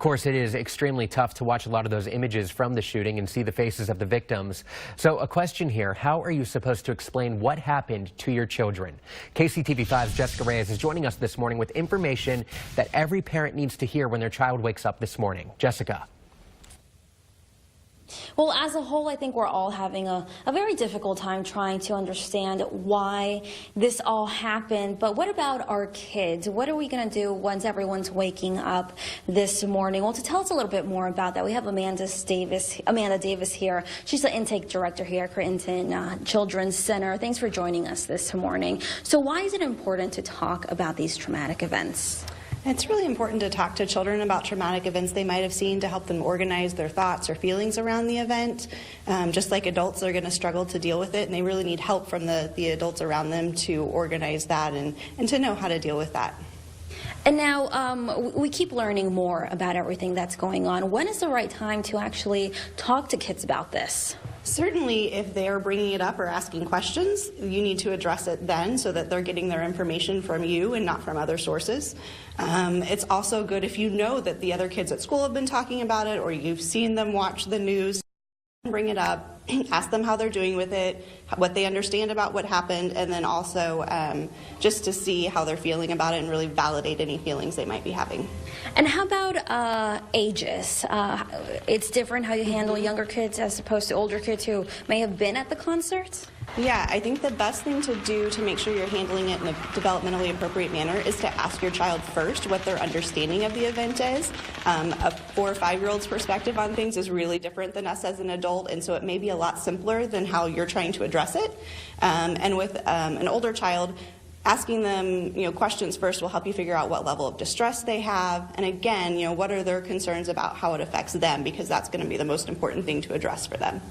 course, it is extremely tough to watch a lot of those images from the shooting and see the faces of the victims. So a question here, how are you supposed to explain what happened to your children? KCTV 5's Jessica Reyes is joining us this morning with information that every parent needs to hear when their child wakes up this morning. Jessica. Well, as a whole, I think we're all having a very difficult time trying to understand why this all happened. But what about our kids? What are we going to do once everyone's waking up this morning? Well, to tell us a little bit more about that, we have Amanda Davis here. She's the intake director here at Creighton Children's Center. Thanks for joining us this morning. So why is it important to talk about these traumatic events? It's really important to talk to children about traumatic events they might have seen to help them organize their thoughts or feelings around the event. Just like adults, they're going to struggle to deal with it, and they really need help from the adults around them to organize that and to know how to deal with that. And now we keep learning more about everything that's going on. When is the right time to actually talk to kids about this? Certainly, if they're bringing it up or asking questions, you need to address it then so that they're getting their information from you and not from other sources. It's also good if you know that the other kids at school have been talking about it or you've seen them watch the news. Bring it up, ask them how they're doing with it, what they understand about what happened, and then also just to see how they're feeling about it and really validate any feelings they might be having. And how about ages? It's different how you handle younger kids as opposed to older kids who may have been at the concert? Yeah, I think the best thing to do to make sure you're handling it in a developmentally appropriate manner is to ask your child first what their understanding of the event is. A 4 or 5-year-old's perspective on things is really different than us as an adult, and so it may be a lot simpler than how you're trying to address it. And with an older child, asking them, questions first will help you figure out what level of distress they have, and again, what are their concerns about how it affects them, because that's going to be the most important thing to address for them.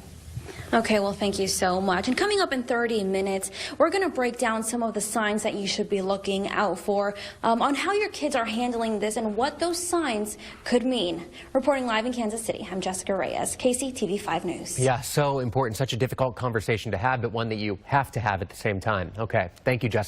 Okay, well, thank you so much. And coming up in 30 minutes, we're going to break down some of the signs that you should be looking out for on how your kids are handling this and what those signs could mean. Reporting live in Kansas City, I'm Jessica Reyes, KCTV 5 News. Yeah, so important, such a difficult conversation to have, but one that you have to have at the same time. Okay, thank you, Jessica.